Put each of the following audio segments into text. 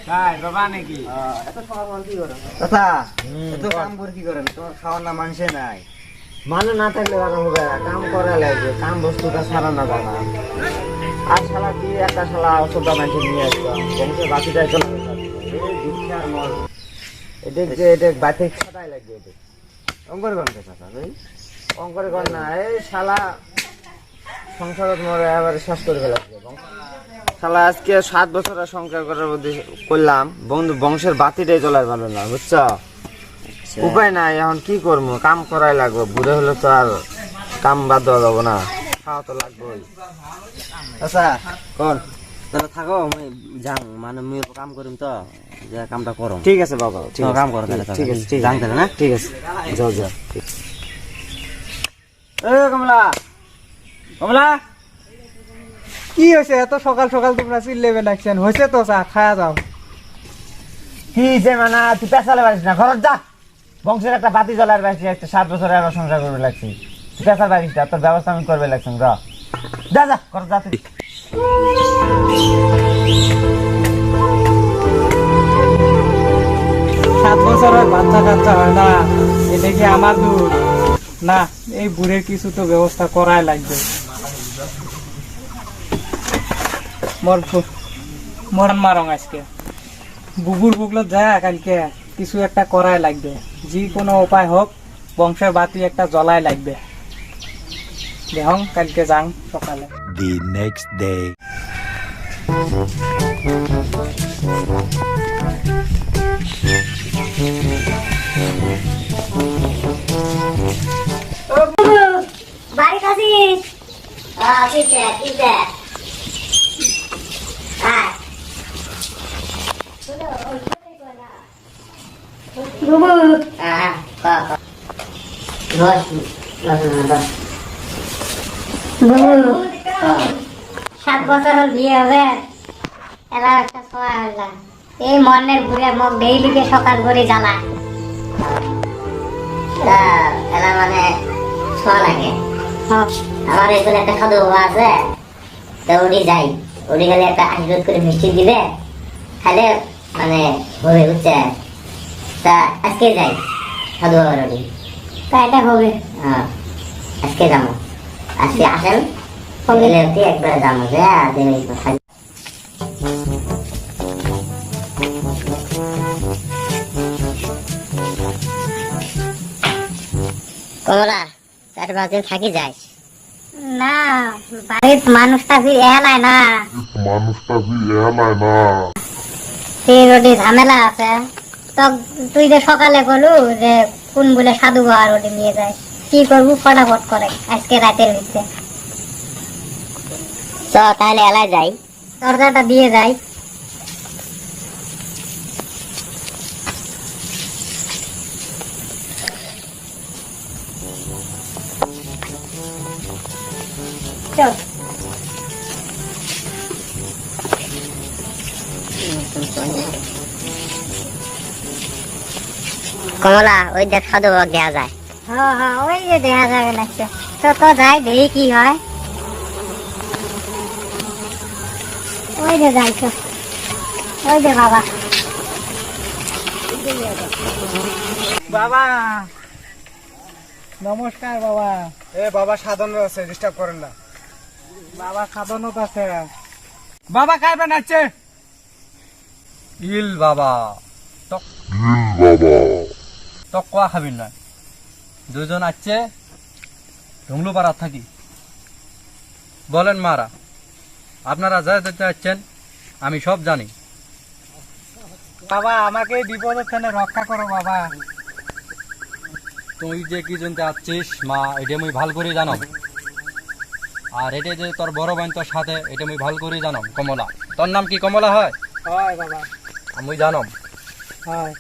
তাই বাবা নাকি? এত সকাল কি করেন চাচা? এত কাম করে কি করেন? তোমার খাওয়ার না মানুষে নাই। মানে না থাকলে ভালো হবে, কাম করা লাগবে, কাম বস্তুটা সারা না জানা। আর শালা কি একটা শালা অসুবিধা মানুষ নিয়ে আসতাম, বংশের বাতিটাই চলে যাবে। এই দুঃখের মর এটা বাতি ছাটাই লাগবে। এটা অঙ্কর গন্ধ চাচা ভাই। অঙ্করে কর না, এই শালা সংসারত মরে এবারে শেষ করে ফেলাচ্ছে। শালা আজকে 7 বছরের সংসার করার মধ্যে করলাম, বন্ধু বংশের বাতিটাই চলার ভালো না, বুঝছ? উপায় নাই, এখন কি করবো, কাম করাই লাগবে। বুড়ে হলে তো আর কাম বাদ দেওয়া যাবো না, খাওয়া তো লাগবেই। চাচা কোন তাহলে থাকো, আমি যাং, মানে আমি কাম করিম তো, যে কামটা করো। ঠিক আছে বাবা, ঠিক আছে, কাম করো তাহলে। ঠিক আছে, ঠিক যাং আছে, তাহলে না? ঠিক আছে, যাও যাও। এ কমলা, কমলা, কি হয়েছে এত সকাল সকাল তোমরা চিল্লেবে লাগছেন? হয়েছে তো চা খায়া যাও। কি যে মানে তুই পেশালে পারিস না, ঘর যা। বংশের একটা বাতি জ্বলার পাইছি, একটা 7 বছরে আবার সংসার করবে লাগছি। তুই পেশাল পারিস না, তোর ব্যবস্থা আমি করবে লাগছি। যা যা, ঘর যা তুই। 7 বছরের বাচ্চা কাচ্চা হয় না, এটা কি আমার দূর না? এই বুড়ের কিছু তো ব্যবস্থা করাই লাগবে। মরণ মারং আজকে বুবুর বুগলো যায়, কালকে কিছু একটা করাই লাগবে। যে কোনো উপায় হোক, বংশের বাতি একটা জ্বলাই লাগবে। দেখং কালকে যাং সকালে। The next day. বাড়ি আছিস? সাত বছর হল বিয়ে হবে, এলা একটা সময় হল। এই মনের ঘুরে মুখ ডেইলিকে সকাল করে জ্বালা এলা মানে ছোঁয়া লাগে। আমার এখানে একটা সাধু বাবা আছে, তো উনি যাই, উনি খালি একটা আশীর্বাদ করে মিষ্টি দিবে, খাইলে মানে হবে, বুঝছে? তা আজকে যাই সাধু বাবার উনি, তা এটা হবে। হ্যাঁ আজকে যাবো, আজকে আসেন একবারে যাবো। কমলা 4-5 দিন থাকি যাই না, বাড়ির মানুষটা এলায় না, সেই রোডে ঝামেলা আছে। তো তুই যে সকালে বলু যে কোন বলে সাধু বাবার রোডে নিয়ে যায়, কি করবো ফটাফট করে আজকে রাতের ভিতরে। চ তাহলে এলায় যাই, দরজাটা দিয়ে যাই। চল কমলা, ওই দেখ সাধু বাবা দেয়া যায়। হ্যাঁ হ্যাঁ, ওই যে দেয়া যাবে লাগছে। তো তো যাই, দেখি কি হয়। ওই যে যাই তো, ওই যে বাবা। বাবা নমস্কার। বাবা এ বাবা সাধন আছে, ডিস্টার্ব করেন না। বাবা সাধনত আছে। বাবা কার বানাচ্ছে? ইল বাবা তক কোয়া খাবিন না, দুজন আছে ঢুংলু পাড়া থাকি। বলেন মারা, আপনারা যা যেতে যাচ্ছেন আমি সব জানি। বাবা আমাকে এই বিপদের থেকে রক্ষা করো বাবা। তুই যে কি জনতে আসছিস মা, এটা মুই ভাল করে জানো। আর এটা যে তোর বড় বোন তোর সাথে, এটা মুই ভাল করে জানো। কমলা, তোর নাম কি কমলা হয়? হয় বাবা, আমি জানো। হয়।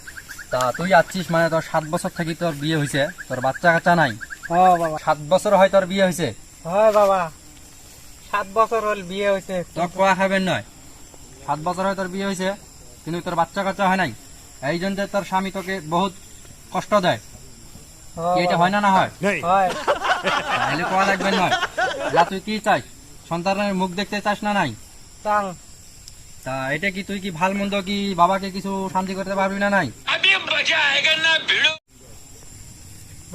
তা তুই আসছিস মানে তোর 7 বছর থেকে তোর বিয়ে হয়েছে, তোর বাচ্চা কাচ্চা নাই। হ্যাঁ বাবা, 7 বছর হয় তোর বিয়ে হয়েছে। হয় বাবা, 7 বছর হল বিয়ে হয়েছে। তোর কোয়া খাবেন নয়, 7 বছর হয় তোর বিয়ে হয়েছে, কিন্তু তোর বাচ্চা কাচ্চা হয় নাই। এই জন্য তোর স্বামী তোকে বহুত কষ্ট দেয়। কি এটা হয় না না হয়? হয়। তাহলে কোয়া লাগবেন নয়। যা তুই কি চাস? সন্তানের মুখ দেখতে চাস না নাই? চাং। তা এটা কি তুই কি ভাল মন্দ কি বাবাকে কিছু শান্তি করতে পারবি না নাই?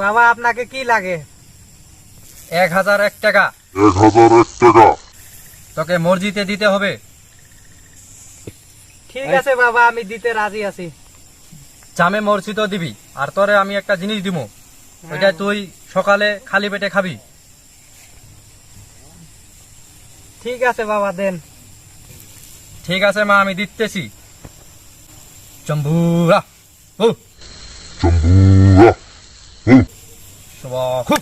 বাবা আপনাকে কি লাগে? 1001 টাকা 1001 টাকা তোকে মসজিদে দিতে হবে। ঠিক আছে বাবা, আমি দিতে রাজি আছি। জামে মসজিদও দিবি, আর তোরে আমি একটা জিনিস দিব, ওইটা তুই সকালে খালি পেটে খাবি। ঠিক আছে বাবা, দেন। ঠিক আছে মা, আমি দিতেছি। চম্বুরা ও চম্বুরা সবাহু।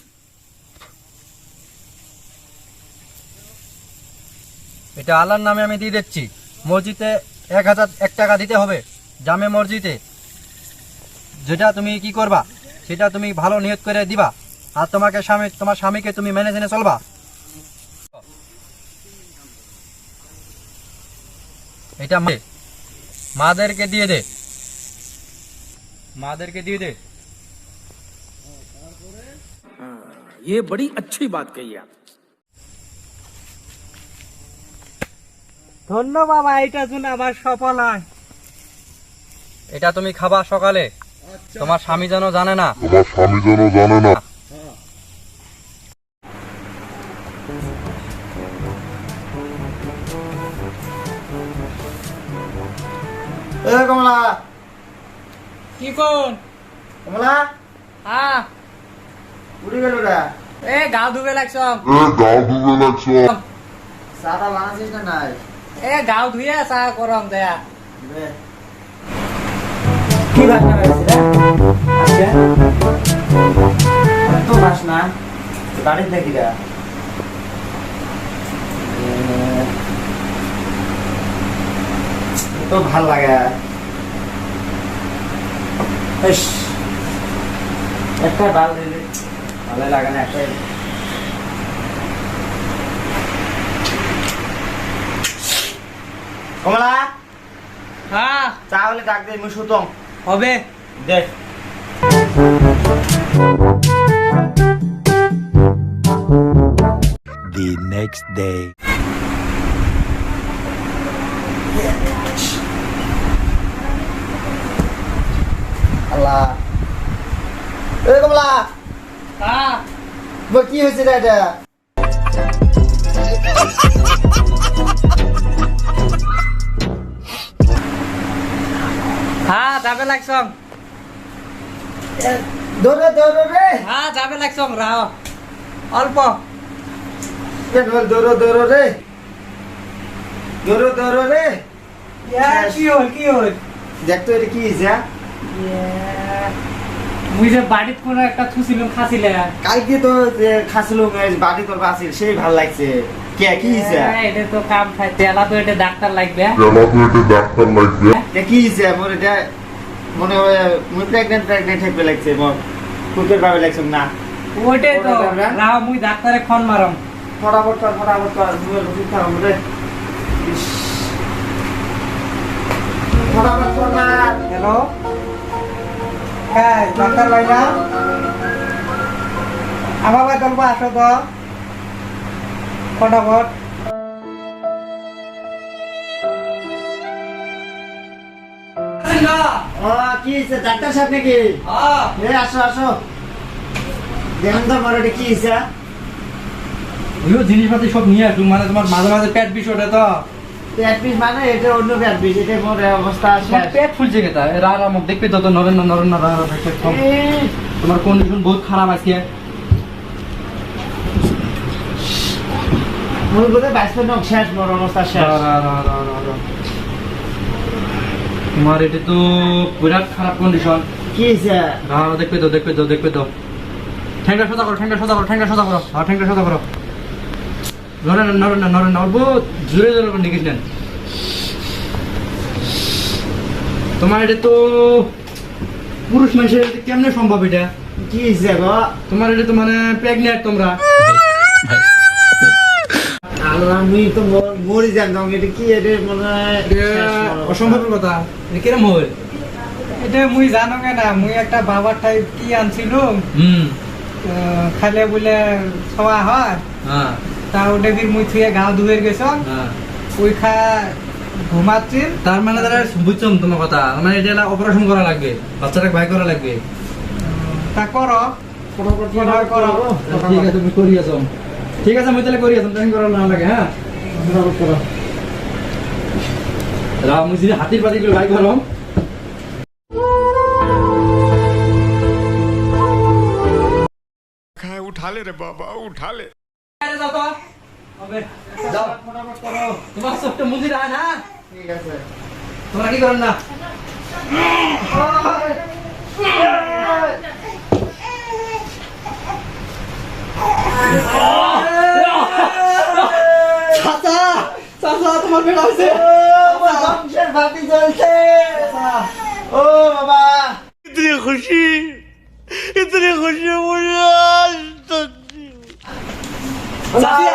এটা আল্লাহর নামে আমি দিয়ে দিচ্ছি। মসজিদে 1001 টাকা দিতে হবে, জামে মসজিদে। যেটা তুমি কি করবা সেটা তুমি ভালো নিয়ত করে দিবা, আর তোমার স্বামীকে তুমি মেনে জেনে চলবা। এটা মাদেরকে দিয়ে দে, মাদেরকে দিয়ে দে। ये बड़ी अच्छी बात कही आप। ধন্য বাবা, এটা জন্য আবার সফল হয়। এটা তুমি খাবা সকালে, তোমার স্বামী যেন জানে না। তোমার স্বামী যেন জানে না। এ কমলা, কি কোন? কমলা হ্যাঁ, উড়ি গেল রে। এ গাও ধুবে লাগছ? গাও ডুবে লাগছে। চাটা বানাচ্ছিস না নাই? এ গাও ধুয়ে চা করম দেয়া। দে। কি বাসনা হয়েছে রে আজকে? তো বাসনা বাড়িতে দেখি রে। তো ভাল লাগে। ইস, একটা ডাল দিলে ভালো লাগে না। একটা কমলা, হ্যাঁ, চা হলে ডাক দে, মুই সুতম হবে। দেখ। The next day. আল্লাহ, এ কমলা, হ্যাঁ, কি হয়েছে রে এটা? হ্যাঁ, যাবে লাগছ? দৌড়ে দৌড়ে রে। হ্যাঁ, যাবে লাগছ, রাও অল্প। দৌড়ো দৌড়ো রে, দৌড়ো দৌড়ো রে। কি হল, কি হল? দেখ তো এটা কি হয়েছে? মুই যে বাড়িত কোনো একটা থুছিলাম, খাছিলে। কালকে তো খাসিল বাড়ি তোর বাসিল, সেই ভাল লাগছে। কে কি হয়েছে? এটা তো কাম খাই, তেলা তো এটা ডাক্তার লাগবে। কেন তো এটা ডাক্তার লাগবে। এটা কি হয়েছে? মোর এটা মনে হয় মুই প্রেগনেন্ট থাকবে লাগছে, মোর কুকুর ভাবে লাগছে না। ওইটাই তো, রাও মুই ডাক্তারে ফোন মারম। ফটাফট কর, মুই ওষুধ খাওয়াবো রে। ইস, ফটাফট কর না। হ্যালো, হ্যাঁ ডাক্তার ভাইয়া, আমার ভাই বলবো আসো তো ফটাফট। কি হয়েছে? ডাক্তার সাহেব নাকি? এ আসো আসো, দেখুন তো মোর এটা কি হয়েছে? ওইও জিনিসপাতি সব নিয়ে আসুন, মানে তোমার মাঝে মাঝে পেট বিষয়টা তো। পেট পিস মানে এটা অন্য পেট পিস, এটা মোর অবস্থা তোমার শেষ। পেট ফুলছে কেতা, রারা মুখ দেখবি তো, নরেন না তোমার কন্ডিশন বহুত খারাপ আছে। মোর বোধহয় 22 নক শেষ, মোর অবস্থা শেষ। তোমার এটা তো বিরাট খারাপ কন্ডিশন। কি হয়েছে? দেখবে তো ঠ্যাংটা সোজা করো, হ্যাঁ ঠ্যাংটা সোজা করো। নরেন না অল্প জোরে করে নিকিস নেন। তোমার এটা তো পুরুষ মানুষের কেমনে সম্ভব? এটা কি হয়েছে গো? তোমার এটা তো মানে প্রেগনেন্ট তোমরা। আল্লাহ, মুই তো মরি যাম। এটা কি? এটা মনে হয় শেষ মোর অবস্থা। অসম্ভবের কথা। এটা কিরম হল? এটা মুই জানো না, মুই একটা বাবার টাইপ কি আনছিল, খালে বলে ছোয়া হয়, হ্যাঁ তা ওটা মুই থুয়ে গাও ধুয়ে গেছ, হ্যাঁ ওই খা ঘুমাচ্ছি। তার মানে তারা বুঝছো তোমার কথা, মানে এটা অপারেশন করা লাগবে, বাচ্চাটাকে ভাই করা লাগবে। তা করো, কিভাবে করো? ঠিক আছে তুমি করি আছো, ঠিক আছে আমি তাহলে করি আছো, টেনশন করা না লাগে। হ্যাঁ রাম মুজি হাতির পাতি গুলো ভাই করো। उठा ले रे बाबा उठा ले। যাও তো, যাও তোমার সবটা মুজি রায় না। ঠিক আছে। তোমরা কি করেন না? চাচা, চাচা তোমার বেটা হয়েছে। বংশের বাতি জ্বলছে। ও বাবা, इतनी खुशी मुझे आज तक চাচি,